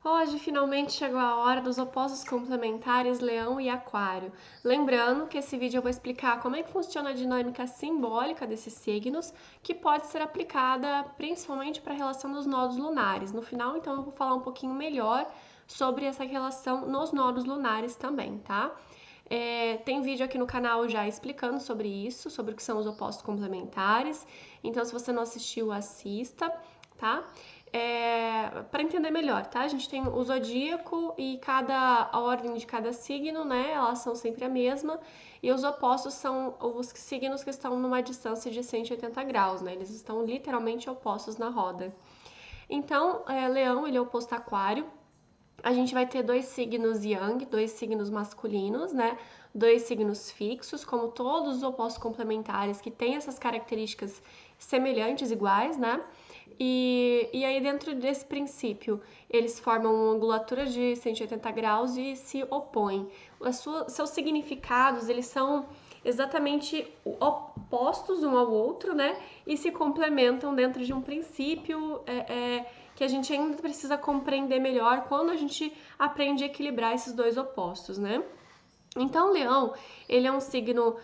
Hoje finalmente chegou a hora dos opostos complementares Leão e Aquário. Lembrando que esse vídeo eu vou explicar como é que funciona a dinâmica simbólica desses signos, que pode ser aplicada principalmente para a relação dos nodos lunares. No final, então, eu vou falar um pouquinho melhor sobre essa relação nos nodos lunares também, tá? Tem vídeo aqui no canal já explicando sobre isso, sobre o que são os opostos complementares. Então, se você não assistiu, assista, tá? Para entender melhor, tá? A gente tem o zodíaco e a ordem de cada signo, né? Elas são sempre a mesma. E os opostos são os signos que estão numa distância de 180 graus, né? Eles estão literalmente opostos na roda. Então, Leão, ele é oposto a Aquário. A gente vai ter dois signos yang, dois signos masculinos, né? Dois signos fixos, como todos os opostos complementares que têm essas características semelhantes, iguais, né? E aí, dentro desse princípio, eles formam uma angulatura de 180 graus e se opõem. Seus significados, eles são exatamente opostos um ao outro, né? E se complementam dentro de um princípio que a gente ainda precisa compreender melhor quando a gente aprende a equilibrar esses dois opostos, né? Então, o leão, ele é um signo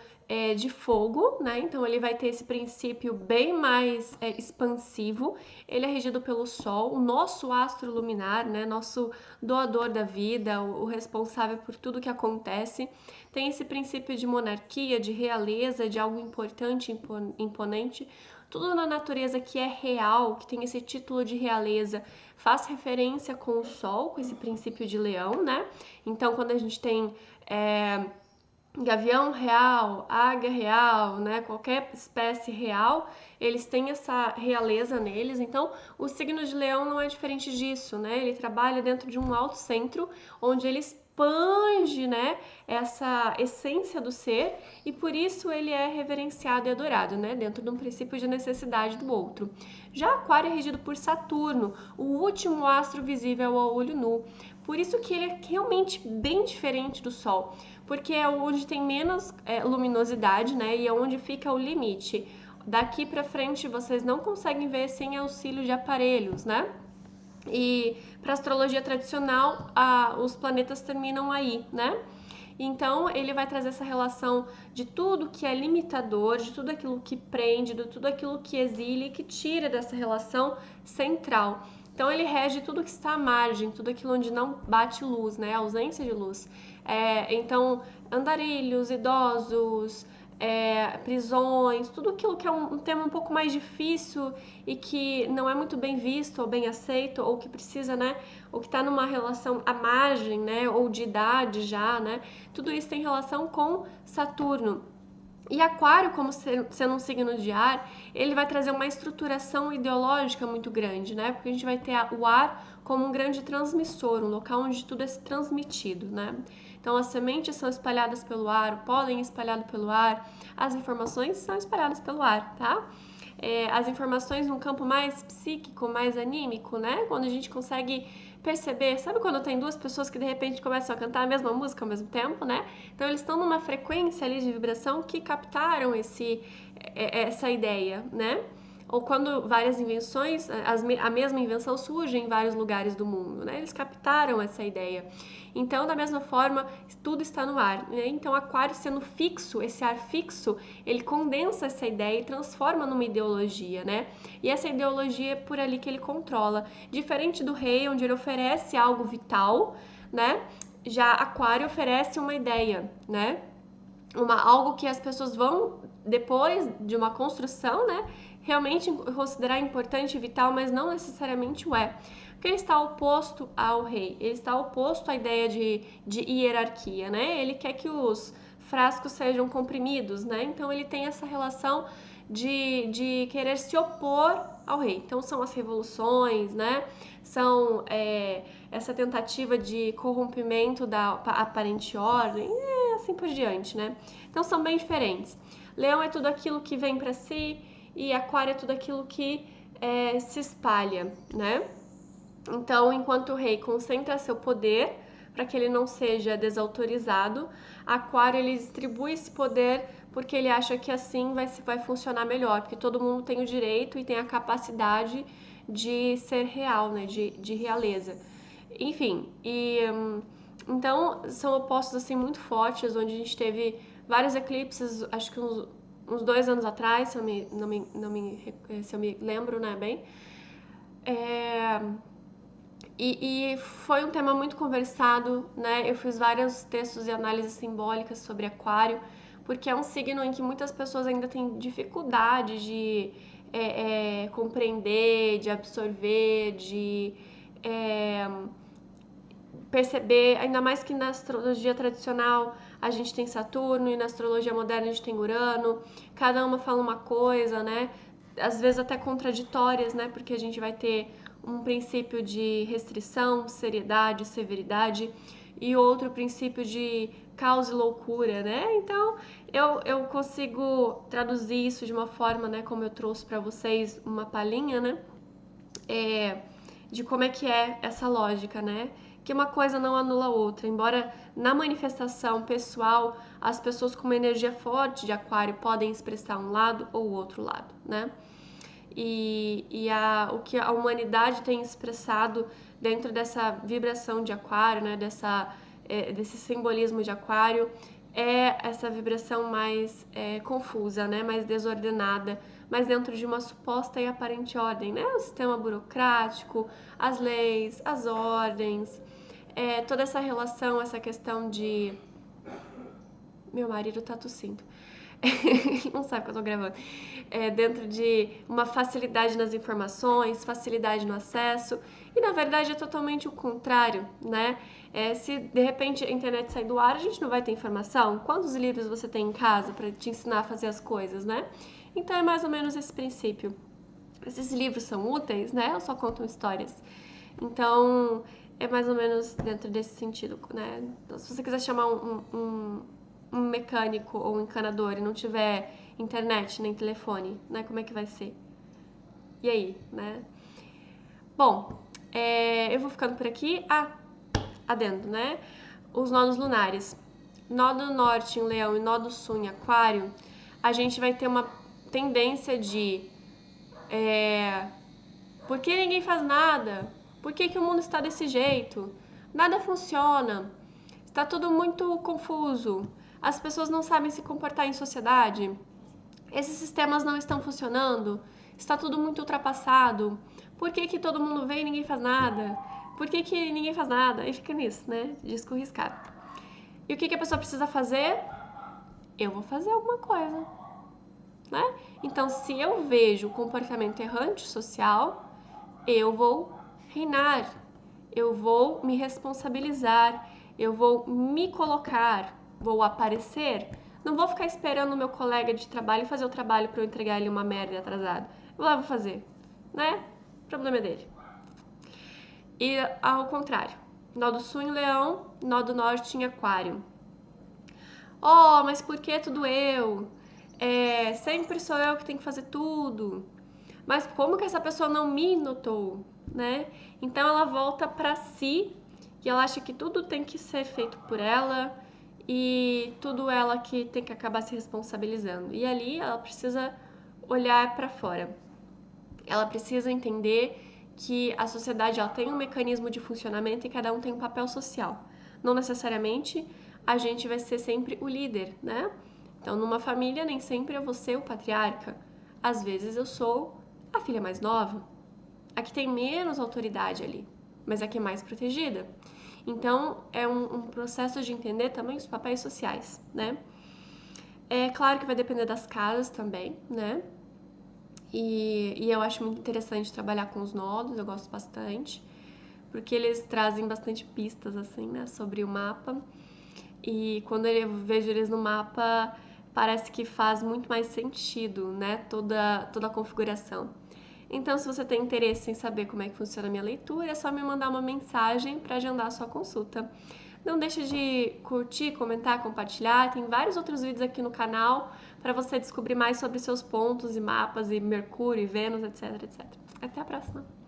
de fogo, né? Então, ele vai ter esse princípio bem mais expansivo. Ele é regido pelo Sol, o nosso astro luminar, né? Nosso doador da vida, o responsável por tudo que acontece. Tem esse princípio de monarquia, de realeza, de algo importante, imponente. Tudo na natureza que é real, que tem esse título de realeza, faz referência com o Sol, com esse princípio de leão, né? Então, quando a gente tem gavião real, águia real, né? Qualquer espécie real, eles têm essa realeza neles. Então, o signo de leão não é diferente disso, né? Ele trabalha dentro de um alto centro, onde ele expande, né, essa essência do ser, e por isso ele é reverenciado e adorado, né, dentro de um princípio de necessidade do outro. Já Aquário é regido por Saturno, o último astro visível ao olho nu. Por isso que ele é realmente bem diferente do Sol, porque é onde tem menos luminosidade, né, e é onde fica o limite. Daqui para frente vocês não conseguem ver sem auxílio de aparelhos, né? E para astrologia tradicional, os planetas terminam aí, né? Então, ele vai trazer essa relação de tudo que é limitador, de tudo aquilo que prende, de tudo aquilo que exilia e que tira dessa relação central. Então, ele rege tudo que está à margem, tudo aquilo onde não bate luz, né? A ausência de luz. Então, andarilhos, idosos, prisões, tudo aquilo que é um tema um pouco mais difícil e que não é muito bem visto ou bem aceito, ou que precisa, né, ou que está numa relação à margem, né, ou de idade já, né, tudo isso tem relação com Saturno. E Aquário, como sendo um signo de ar, ele vai trazer uma estruturação ideológica muito grande, né? Porque a gente vai ter o ar como um grande transmissor, um local onde tudo é transmitido, né? Então, as sementes são espalhadas pelo ar, o pólen é espalhado pelo ar, as informações são espalhadas pelo ar, tá? As informações num campo mais psíquico, mais anímico, né? Quando a gente consegue perceber, sabe quando tem duas pessoas que de repente começam a cantar a mesma música ao mesmo tempo, né? Então eles estão numa frequência ali de vibração que captaram essa ideia, né? Ou quando várias invenções, a mesma invenção surge em vários lugares do mundo, né? Eles captaram essa ideia. Então, da mesma forma, tudo está no ar, né? Então, Aquário sendo fixo, esse ar fixo, ele condensa essa ideia e transforma numa ideologia, né? E essa ideologia é por ali que ele controla. Diferente do rei, onde ele oferece algo vital, né? Já Aquário oferece uma ideia, né? Algo que as pessoas vão, depois de uma construção, né, realmente considerar importante e vital, mas não necessariamente o é. Porque ele está oposto ao rei, ele está oposto à ideia de hierarquia, né? Ele quer que os frascos sejam comprimidos, né? Então ele tem essa relação de querer se opor ao rei. Então são as revoluções, né? São essa tentativa de corrompimento da aparente ordem, assim por diante, né? Então são bem diferentes. Leão é tudo aquilo que vem para si e Aquário é tudo aquilo que se espalha, né? Então, enquanto o rei concentra seu poder para que ele não seja desautorizado, Aquário ele distribui esse poder porque ele acha que assim vai funcionar melhor, porque todo mundo tem o direito e tem a capacidade de ser real, né? De realeza. Enfim, então são opostos assim muito fortes, onde a gente teve vários eclipses, acho que uns 2 anos atrás, se eu me lembro, né, bem. E foi um tema muito conversado, né? Eu fiz vários textos e análises simbólicas sobre Aquário, porque é um signo em que muitas pessoas ainda têm dificuldade de compreender, de absorver, de perceber, ainda mais que na astrologia tradicional a gente tem Saturno e na astrologia moderna a gente tem Urano, cada uma fala uma coisa, né? Às vezes até contraditórias, né? Porque a gente vai ter um princípio de restrição, seriedade, severidade e outro princípio de caos e loucura, né? Então eu consigo traduzir isso de uma forma, né? Como eu trouxe para vocês uma palhinha, né? De como é que é essa lógica, né? Que uma coisa não anula a outra. Embora na manifestação pessoal as pessoas com uma energia forte de Aquário podem expressar um lado ou o outro lado, né? O que a humanidade tem expressado dentro dessa vibração de Aquário, né? Desse simbolismo de Aquário é essa vibração mais confusa, né? Mais desordenada, mas dentro de uma suposta e aparente ordem, né? O sistema burocrático, as leis, as ordens, toda essa relação, essa questão de... Meu marido tá tossindo. Não sabe que eu tô gravando. Dentro de uma facilidade nas informações, facilidade no acesso, e na verdade é totalmente o contrário, né? Se de repente a internet sair do ar, a gente não vai ter informação. Quantos livros você tem em casa para te ensinar a fazer as coisas, né? Então é mais ou menos esse princípio. Esses livros são úteis, né? Ou só contam histórias? Então é mais ou menos dentro desse sentido, né? Então, se você quiser chamar um mecânico ou um encanador e não tiver internet nem telefone, né? Como é que vai ser? E aí, né? Bom, eu vou ficando por aqui. Adendo, né? Os nodos lunares. Nó do norte em Leão e nó do sul em Aquário, a gente vai ter uma tendência de por que ninguém faz nada? Por que o mundo está desse jeito? Nada funciona. Está tudo muito confuso. As pessoas não sabem se comportar em sociedade. Esses sistemas não estão funcionando. Está tudo muito ultrapassado. Por que todo mundo vem e ninguém faz nada? Por que ninguém faz nada? E fica nisso, né? Disco riscado. E o que a pessoa precisa fazer? Eu vou fazer alguma coisa, né? Então, se eu vejo o comportamento errante social, eu vou reinar, eu vou me responsabilizar, eu vou me colocar, vou aparecer. Não vou ficar esperando o meu colega de trabalho fazer o trabalho para eu entregar ele uma merda atrasada. Eu lá vou fazer, né? O problema é dele. E ao contrário, nó do sul em Leão, nó do norte em Aquário. Oh, mas por que tudo eu? Sempre sou eu que tenho que fazer tudo. Mas como que essa pessoa não me notou, né? Então ela volta para si e ela acha que tudo tem que ser feito por ela e tudo ela que tem que acabar se responsabilizando. E ali ela precisa olhar para fora. Ela precisa entender que a sociedade ela tem um mecanismo de funcionamento e cada um tem um papel social. Não necessariamente a gente vai ser sempre o líder, né? Então, numa família, nem sempre é você o patriarca. Às vezes eu sou a filha mais nova, a que tem menos autoridade ali, mas a que é mais protegida. Então, é um processo de entender também os papéis sociais, né? É claro que vai depender das casas também, né? E eu acho muito interessante trabalhar com os nodos, eu gosto bastante, porque eles trazem bastante pistas, assim, né, sobre o mapa. E quando eu vejo eles no mapa, parece que faz muito mais sentido, né, toda a configuração. Então, se você tem interesse em saber como é que funciona a minha leitura, é só me mandar uma mensagem para agendar a sua consulta. Não deixe de curtir, comentar, compartilhar. Tem vários outros vídeos aqui no canal para você descobrir mais sobre seus pontos e mapas e Mercúrio e Vênus, etc, etc. Até a próxima!